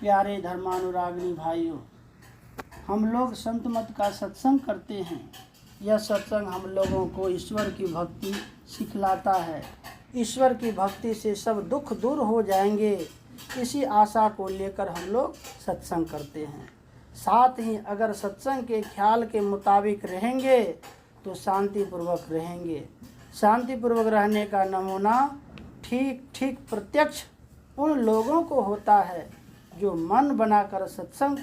प्यारे धर्मानुरागिणी भाइयों, हम लोग संत मत का सत्संग करते हैं। यह सत्संग हम लोगों को ईश्वर की भक्ति सिखलाता है। ईश्वर की भक्ति से सब दुख दूर हो जाएंगे, इसी आशा को लेकर हम लोग सत्संग करते हैं। साथ ही अगर सत्संग के ख्याल के मुताबिक रहेंगे तो शांतिपूर्वक रहेंगे। शांतिपूर्वक रहने का नमूना ठीक प्रत्यक्ष उन लोगों को होता है जो मन बनाकर सत्संग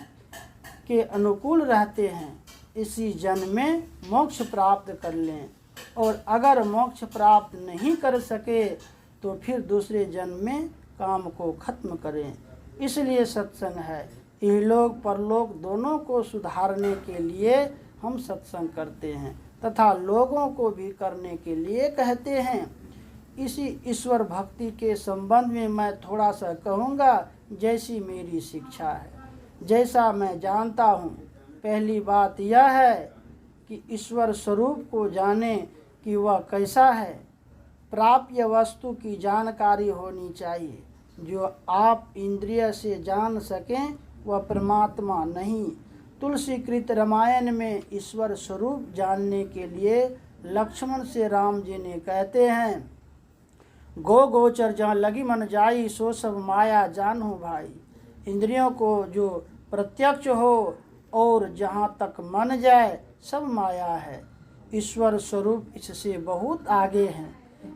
के अनुकूल रहते हैं। इसी जन्म में मोक्ष प्राप्त कर लें, और अगर मोक्ष प्राप्त नहीं कर सके तो फिर दूसरे जन्म में काम को खत्म करें। इसलिए सत्संग है। इहलोक परलोक दोनों को सुधारने के लिए हम सत्संग करते हैं तथा लोगों को भी करने के लिए कहते हैं। इसी ईश्वर भक्ति के संबंध में मैं थोड़ा सा कहूँगा, जैसी मेरी शिक्षा है, जैसा मैं जानता हूँ। पहली बात यह है कि ईश्वर स्वरूप को जाने कि वह कैसा है। प्राप्य वस्तु की जानकारी होनी चाहिए। जो आप इंद्रिय से जान सकें वह परमात्मा नहीं। तुलसीकृत रामायण में ईश्वर स्वरूप जानने के लिए लक्ष्मण से राम जी ने कहते हैं, गो गोचर जहाँ लगी मन जाई, सो सब माया जानू भाई। इंद्रियों को जो प्रत्यक्ष हो और जहाँ तक मन जाए सब माया है। ईश्वर स्वरूप इससे बहुत आगे है।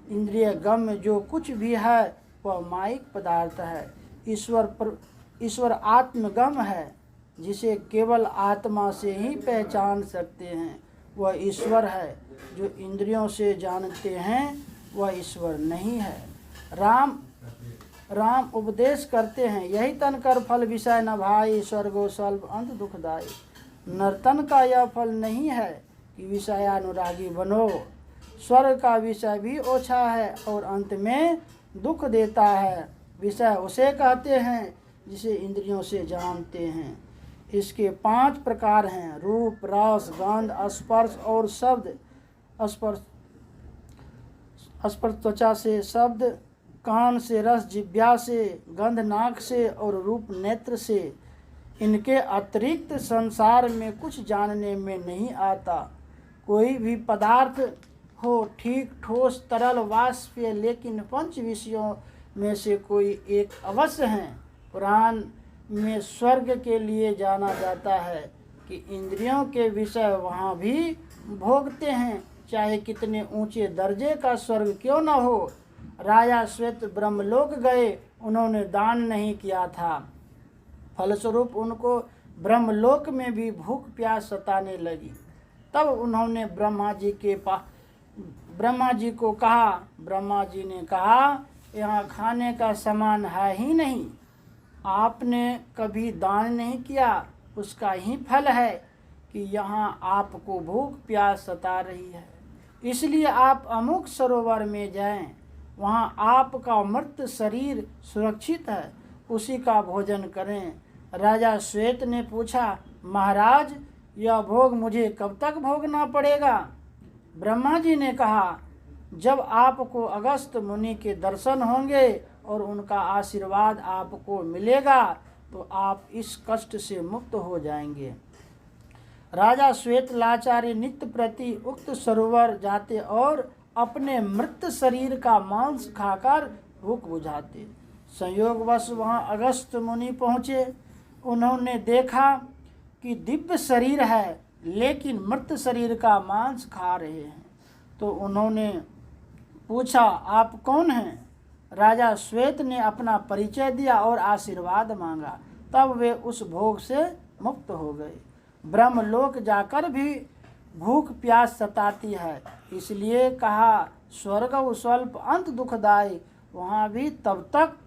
इंद्रिय गम्य जो कुछ भी है वह माइक पदार्थ है। ईश्वर आत्मगम है, जिसे केवल आत्मा से ही पहचान सकते हैं। वह ईश्वर है। जो इंद्रियों से जानते हैं वह ईश्वर नहीं है। राम उपदेश करते हैं, यही तन कर फल विषय न भाई, स्वर्गो स्वल्प अंत दुखदाई। नर्तन का यह फल नहीं है कि विषयानुरागी बनो। स्वर्ग का विषय भी ओछा है और अंत में दुख देता है। विषय उसे कहते हैं जिसे इंद्रियों से जानते हैं। इसके 5 प्रकार हैं, रूप, रस, गंध, स्पर्श और शब्द। स्पर्श त्वचा से, शब्द कान से, रस जिह्वा से, गंध नाक से और रूप नेत्र से। इनके अतिरिक्त संसार में कुछ जानने में नहीं आता। कोई भी पदार्थ हो, ठीक, ठोस, तरल, वाष्पीय, लेकिन 5 विषयों में से कोई एक अवश्य है। पुराण में स्वर्ग के लिए जाना जाता है कि इंद्रियों के विषय वहाँ भी भोगते हैं, चाहे कितने ऊंचे दर्जे का स्वर्ग क्यों न हो। राजा श्वेत ब्रह्मलोक गए, उन्होंने दान नहीं किया था। फलस्वरूप उनको ब्रह्मलोक में भी भूख प्यास सताने लगी। तब उन्होंने ब्रह्मा जी को कहा। ब्रह्मा जी ने कहा, यहाँ खाने का सामान है ही नहीं। आपने कभी दान नहीं किया, उसका ही फल है कि यहाँ आपको भूख प्यास सता रही है। इसलिए आप अमुक सरोवर में जाएं, वहाँ आपका मृत शरीर सुरक्षित है, उसी का भोजन करें। राजा श्वेत ने पूछा, महाराज यह भोग मुझे कब तक भोगना पड़ेगा? ब्रह्मा जी ने कहा, जब आपको अगस्त मुनि के दर्शन होंगे और उनका आशीर्वाद आपको मिलेगा तो आप इस कष्ट से मुक्त हो जाएंगे। राजा श्वेत लाचारी नित्य प्रति उक्त सरोवर जाते और अपने मृत शरीर का मांस खाकर भूख बुझाते। संयोगवश वहाँ अगस्त मुनि पहुँचे। उन्होंने देखा कि दिव्य शरीर है लेकिन मृत शरीर का मांस खा रहे हैं। तो उन्होंने पूछा, आप कौन हैं? राजा श्वेत ने अपना परिचय दिया और आशीर्वाद मांगा। तब वे उस भोग से मुक्त हो गए। ब्रह्मलोक जाकर भी भूख प्यास सताती है, इसलिए कहा स्वर्ग स्वल्प अंत दुखदाई। वहाँ भी जब तक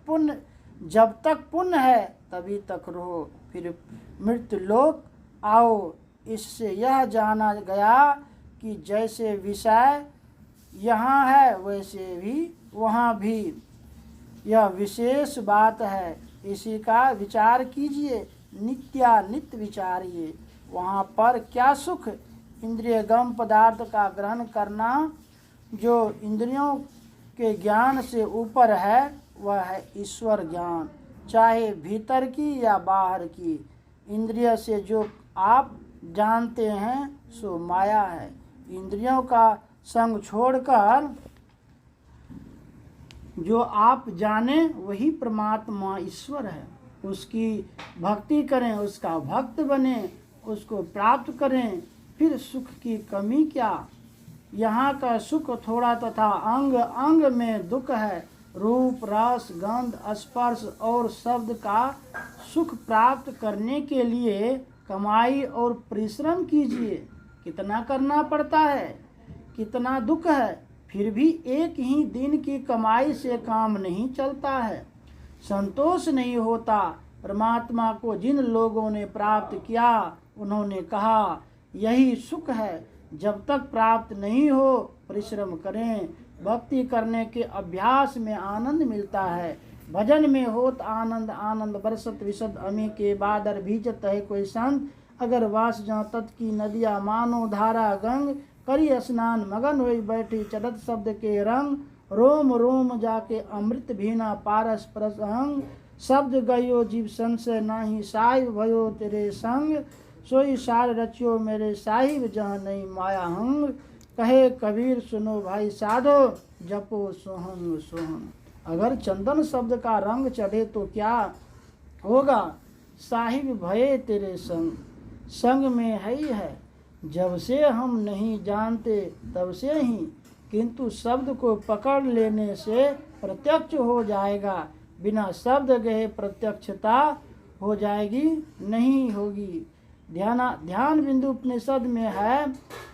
पुण्य है तभी तक रहो, फिर मृत्यु लोक आओ। इससे यह जाना गया कि जैसे विषय यहाँ है वैसे भी वहाँ भी। यह विशेष बात है, इसी का विचार कीजिए, नित्यानित्य विचारिए। वहाँ पर क्या सुख? इंद्रियगम पदार्थ का ग्रहण करना जो इंद्रियों के ज्ञान से ऊपर है वह है ईश्वर ज्ञान। चाहे भीतर की या बाहर की। इंद्रिय से जो आप जानते हैं सो माया है। इंद्रियों का संग छोड़कर जो आप जाने वही परमात्मा ईश्वर है। उसकी भक्ति करें, उसका भक्त बने, उसको प्राप्त करें, फिर सुख की कमी क्या। यहाँ का सुख थोड़ा तथा अंग अंग में दुख है। रूप रस गंध स्पर्श और शब्द का सुख प्राप्त करने के लिए कमाई और परिश्रम कीजिए। कितना करना पड़ता है, कितना दुख है, फिर भी एक ही दिन की कमाई से काम नहीं चलता है, संतोष नहीं होता। परमात्मा को जिन लोगों ने प्राप्त किया उन्होंने कहा यही सुख है। जब तक प्राप्त नहीं हो परिश्रम करें। भक्ति करने के अभ्यास में आनंद मिलता है। भजन में होत आनंद आनंद बरसत विशद अमी के बादर भीजत है कोई संत। अगर वास जा तत् की नदिया मानो धारा गंग। करी स्नान मगन हुई बैठी चढ़त शब्द के रंग। रोम रोम जाके अमृत भीना पारस प्रसंग। शब्द गयो जीव संशय नाही साहिब भयो तेरे संग। सोई सार रचियो मेरे साहिब जहाँ नहीं माया हंग। कहे कबीर सुनो भाई साधो जपो सोहंग सोहंग। अगर चंदन शब्द का रंग चढ़े तो क्या होगा, साहिब भये तेरे संग। संग में है ही है, जब से हम नहीं जानते तब से ही, किंतु शब्द को पकड़ लेने से प्रत्यक्ष हो जाएगा। बिना शब्द गए प्रत्यक्षता हो जाएगी नहीं होगी। ध्यान बिंदु उपनिषद में है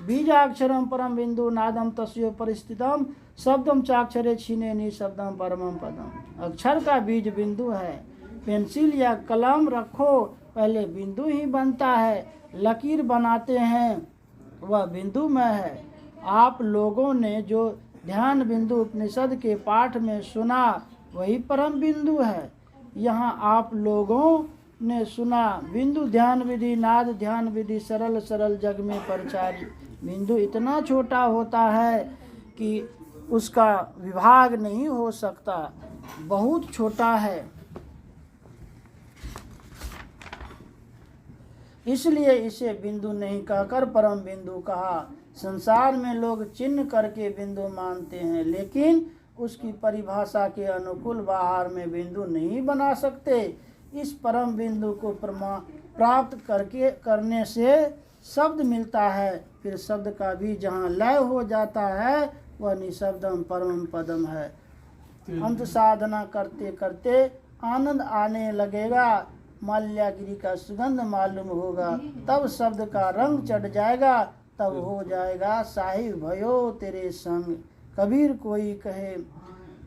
बीजाक्षरम परम बिंदु नादम तस्यो परिस्थितम शब्दम चाक्षरे छीने निशब्दम परमम पदम। अक्षर का बीज बिंदु है। पेंसिल या कलम रखो पहले बिंदु ही बनता है, लकीर बनाते हैं वह बिंदु में है। आप लोगों ने जो ध्यान बिंदु उपनिषद के पाठ में सुना वही परम बिंदु है। यहाँ आप लोगों ने सुना बिंदु ध्यान विधि नाद ध्यान विधि सरल सरल जग में परचारी। बिंदु इतना छोटा होता है कि उसका विभाग नहीं हो सकता, बहुत छोटा है। इसलिए इसे बिंदु नहीं कहकर परम बिंदु कहा। संसार में लोग चिन्ह करके बिंदु मानते हैं, लेकिन उसकी परिभाषा के अनुकूल बाहर में बिंदु नहीं बना सकते। इस परम बिंदु को प्राप्त करने से शब्द मिलता है। फिर शब्द का भी जहाँ लय हो जाता है वह निशब्दम परम पदम है। अंत साधना करते करते आनंद आने लगेगा। माल्यागिरी का सुगंध मालूम होगा, तब शब्द का रंग चढ़ जाएगा, तब हो जाएगा साहिब भयो तेरे संग। कबीर कोई कहे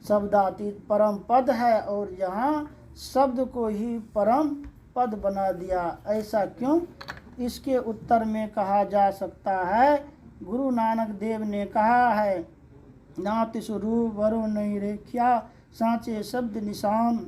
शब्दातीत परम पद है और यहाँ शब्द को ही परम पद बना दिया, ऐसा क्यों? इसके उत्तर में कहा जा सकता है गुरु नानक देव ने कहा है नाति स्वरूप वरो नहीं रेख्या सांचे शब्द निशान।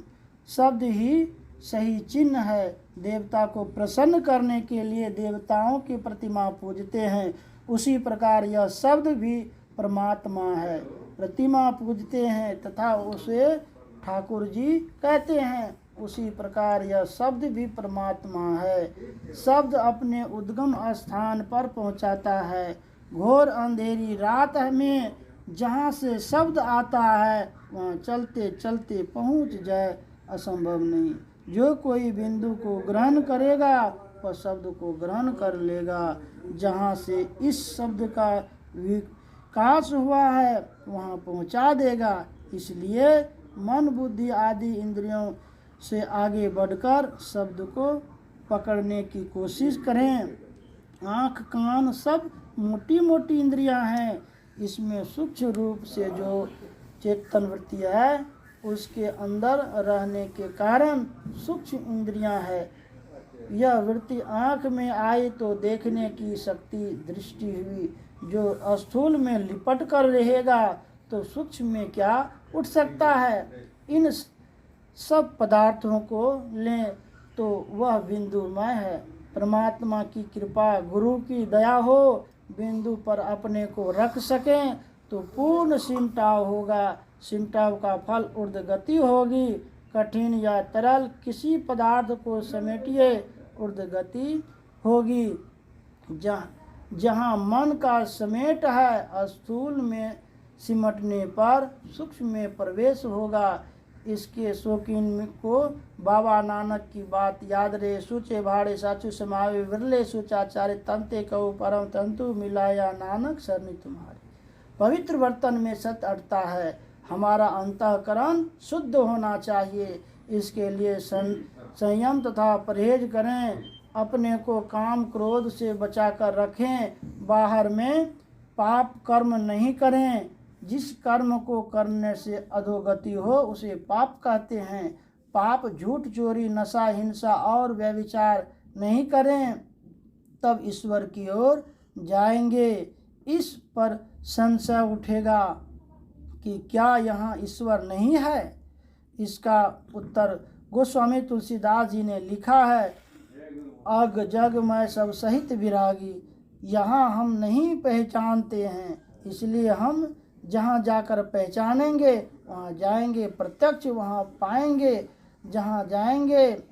शब्द ही सही चिन्ह है। देवता को प्रसन्न करने के लिए देवताओं की प्रतिमा पूजते हैं, उसी प्रकार यह शब्द भी परमात्मा है। प्रतिमा पूजते हैं तथा उसे ठाकुर जी कहते हैं, उसी प्रकार यह शब्द भी परमात्मा है। शब्द अपने उद्गम स्थान पर पहुंचाता है। घोर अंधेरी रात में जहाँ से शब्द आता है वहाँ चलते चलते पहुँच जाए असंभव नहीं। जो कोई बिंदु को ग्रहण करेगा वह शब्द को ग्रहण कर लेगा। जहाँ से इस शब्द का विकास हुआ है वहाँ पहुँचा देगा। इसलिए मन बुद्धि आदि इंद्रियों से आगे बढ़कर शब्द को पकड़ने की कोशिश करें। आँख कान सब मोटी मोटी इंद्रियां हैं। इसमें सूक्ष्म रूप से जो चेतन वृत्ति है उसके अंदर रहने के कारण सूक्ष्म इंद्रियां है। यह वृत्ति आँख में आई तो देखने की शक्ति दृष्टि हुई। जो स्थूल में लिपट कर रहेगा तो सूक्ष्म में क्या उठ सकता है। इन सब पदार्थों को लें तो वह बिंदुमय है। परमात्मा की कृपा गुरु की दया हो, बिंदु पर अपने को रख सकें तो पूर्ण सिमटाव होगा। सिमटाव का फल ऊर्ध्व गति होगी। कठिन या तरल किसी पदार्थ को समेटिए ऊर्ध्वगति होगी। जहाँ मन का समेट है, स्थूल में सिमटने पर सूक्ष्म में प्रवेश होगा। इसके शौकीन को बाबा नानक की बात याद रहे। सूचे भाड़े साचु समावे विरले सूचाचार्य तंते कहु परम तंतु मिलाया नानक सरनी तुम्हारे। पवित्र बर्तन में सत अटता है। हमारा अंतःकरण शुद्ध होना चाहिए। इसके लिए संयम तथा परहेज करें। अपने को काम क्रोध से बचाकर रखें। बाहर में पाप कर्म नहीं करें। जिस कर्म को करने से अधोगति हो उसे पाप कहते हैं। पाप झूठ, चोरी, नशा, हिंसा और व्यभिचार नहीं करें, तब ईश्वर की ओर जाएंगे। इस पर संशय उठेगा कि क्या यहाँ ईश्वर नहीं है? इसका उत्तर गोस्वामी तुलसीदास जी ने लिखा है। अग जग मैं सब सहित विरागी, यहाँ हम नहीं पहचानते हैं, इसलिए हम जहाँ जाकर पहचानेंगे वहाँ जाएंगे, प्रत्यक्ष वहाँ पाएंगे। जहाँ जाएंगे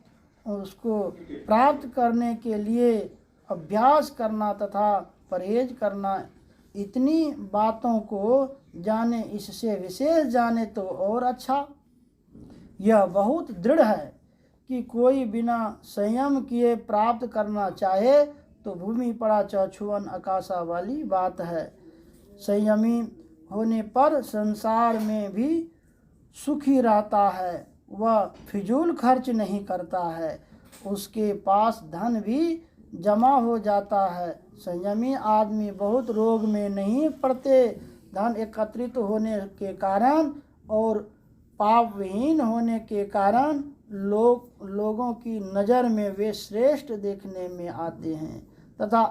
उसको प्राप्त करने के लिए अभ्यास करना तथा परहेज करना। इतनी बातों को जाने, इससे विशेष जाने तो और अच्छा। यह बहुत दृढ़ है कि कोई बिना संयम किए प्राप्त करना चाहे तो भूमि पड़ा चौछुअन आकाशा वाली बात है। संयमी होने पर संसार में भी सुखी रहता है। वह फिजूल खर्च नहीं करता है। उसके पास धन भी जमा हो जाता है। संयमी आदमी बहुत रोग में नहीं पड़ते। धन एकत्रित होने के कारण और पापविहीन होने के कारण लोगों की नज़र में वे श्रेष्ठ देखने में आते हैं तथा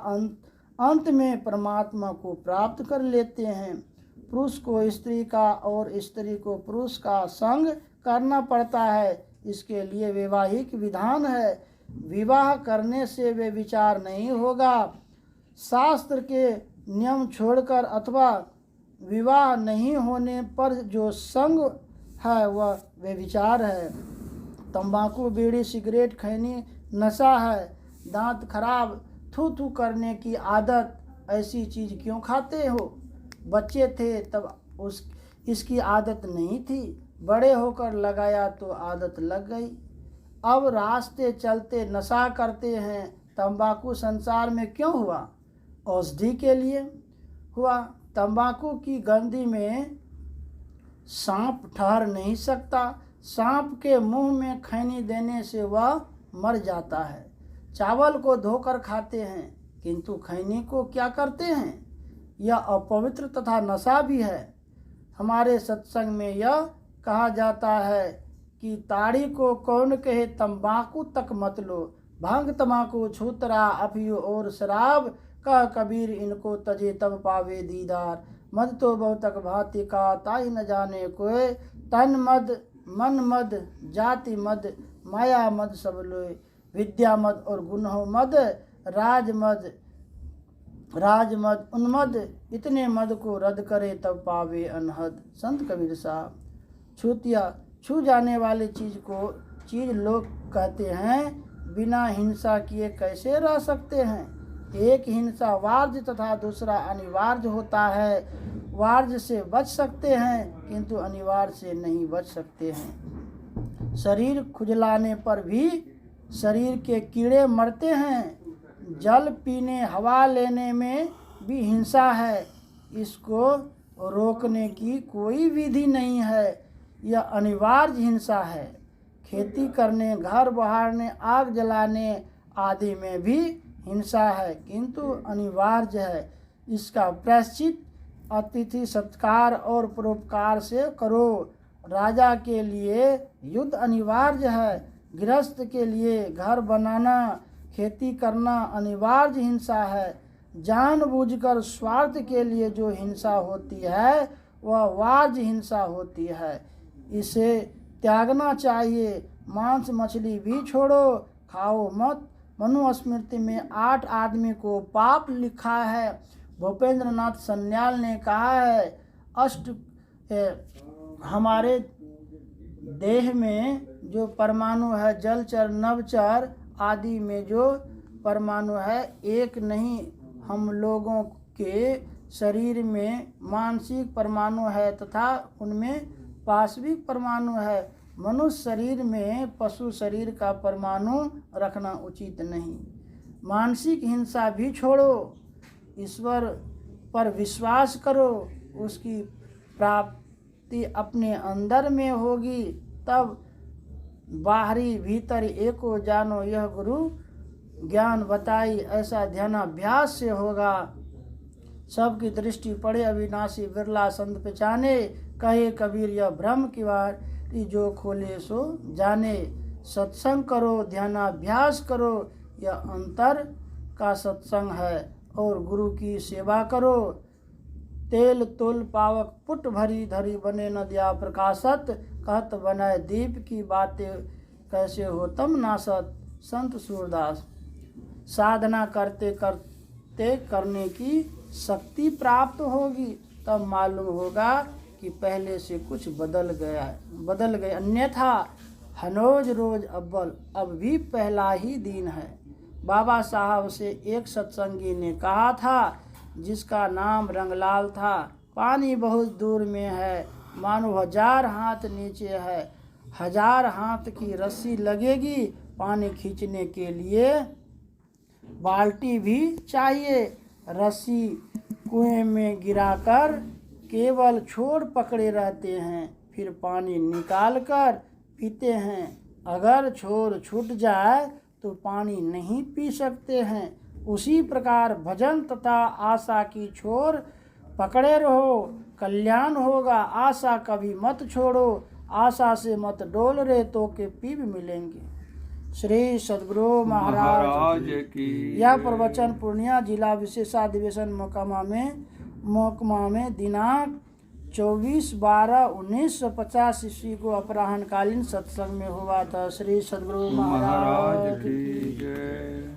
अंत में परमात्मा को प्राप्त कर लेते हैं। पुरुष को स्त्री का और स्त्री को पुरुष का संग करना पड़ता है। इसके लिए वैवाहिक विधान है। विवाह करने से वे विचार नहीं होगा। शास्त्र के नियम छोड़कर अथवा विवाह नहीं होने पर जो संग है वह व्यभिचार है। तंबाकू, बीड़ी, सिगरेट, खैनी नशा है। दांत खराब, थू थू करने की आदत, ऐसी चीज़ क्यों खाते हो? बच्चे थे तब इसकी आदत नहीं थी, बड़े होकर लगाया तो आदत लग गई। अब रास्ते चलते नशा करते हैं। तंबाकू संसार में क्यों हुआ? औषधि के लिए हुआ। तंबाकू की गंधी में सांप ठहर नहीं सकता। सांप के मुंह में खैनी देने से वह मर जाता है। चावल को धोकर खाते हैं किंतु खैनी को क्या करते हैं? यह अपवित्र तथा नशा भी है। हमारे सत्संग में यह कहा जाता है कि ताड़ी को कौन कहे तंबाकू तक मत लो। भांग, तंबाकू, छूतरा, अफीम और शराब कह कबीर इनको तजे तब पावे दीदार। मद तो बहुतक भांति का ताई न जाने कोय। तन मद, मन मद, जाति मद, माया मद सब लोय। विद्या मद और गुणों मद, राजमद उन्मद। इतने मद को रद्द करे तब पावे अनहद। संत कबीर साहब। छूतिया, छू जाने वाली चीज़ लोग कहते हैं बिना हिंसा किए कैसे रह सकते हैं? एक हिंसा वार्य तथा दूसरा अनिवार्य होता है। वार्य से बच सकते हैं किंतु अनिवार्य से नहीं बच सकते हैं। शरीर खुजलाने पर भी शरीर के कीड़े मरते हैं। जल पीने, हवा लेने में भी हिंसा है। इसको रोकने की कोई विधि नहीं है। यह अनिवार्य हिंसा है। खेती करने, घर बहारने, आग जलाने आदि में भी हिंसा है किंतु अनिवार्य है। इसका प्रायश्चित अतिथि सत्कार और परोपकार से करो। राजा के लिए युद्ध अनिवार्य है। गृहस्थ के लिए घर बनाना, खेती करना अनिवार्य हिंसा है। जानबूझकर स्वार्थ के लिए जो हिंसा होती है वह वार्य हिंसा होती है। इसे त्यागना चाहिए। मांस मछली भी छोड़ो, खाओ मत। मनुस्मृति में 8 आदमी को पाप लिखा है। भूपेंद्र नाथ सन्याल ने कहा है हमारे देह में जो परमाणु है, जलचर नवचर आदि में जो परमाणु है एक नहीं। हम लोगों के शरीर में मानसिक परमाणु है तथा उनमें पाशविक परमाणु है। मनुष्य शरीर में पशु शरीर का परमाणु रखना उचित नहीं। मानसिक हिंसा भी छोड़ो, ईश्वर पर विश्वास करो, उसकी प्राप्ति अपने अंदर में होगी। तब बाहरी भीतर एको जानो, यह गुरु ज्ञान बताई, ऐसा ध्यानाभ्यास से होगा। सबकी दृष्टि पड़े अविनाशी, बिरला संत पहचाने। कहे कबीर यह ब्रह्म की वारी, जो खोले सो जाने। सत्संग करो, ध्यानाभ्यास करो, यह अंतर का सत्संग है। और गुरु की सेवा करो। तेल तुल पावक पुट भरी धरी, बने न दिया प्रकाशत। कहत बनाए दीप की बातें, कैसे हो तम नासत। संत सूरदास। साधना करते करते करने की शक्ति प्राप्त होगी, तब मालूम होगा कि पहले से कुछ बदल गए। अन्यथा हनोज रोज अव्वल, अब भी पहला ही दिन है। बाबा साहब से एक सत्संगी ने कहा था, जिसका नाम रंगलाल था, पानी बहुत दूर में है, मानो 1000 हाथ नीचे है। 1000 हाथ की रस्सी लगेगी, पानी खींचने के लिए बाल्टी भी चाहिए। रस्सी कुएं में गिराकर केवल छोर पकड़े रहते हैं, फिर पानी निकाल कर पीते हैं। अगर छोर छूट जाए तो पानी नहीं पी सकते हैं। उसी प्रकार भजन तथा आशा की छोर पकड़े रहो, कल्याण होगा। आशा कभी मत छोड़ो, आशा से मत डोल रे, तो के पीब मिलेंगे। श्री सद्गुरु महाराज की। यह प्रवचन पूर्णिया जिला विशेषाधिवेशन मोकमा में दिनांक 24/12/1950 ईस्वी को अपराह्नकालीन सत्संग में हुआ था। श्री सद्गुरु महाराज की जय।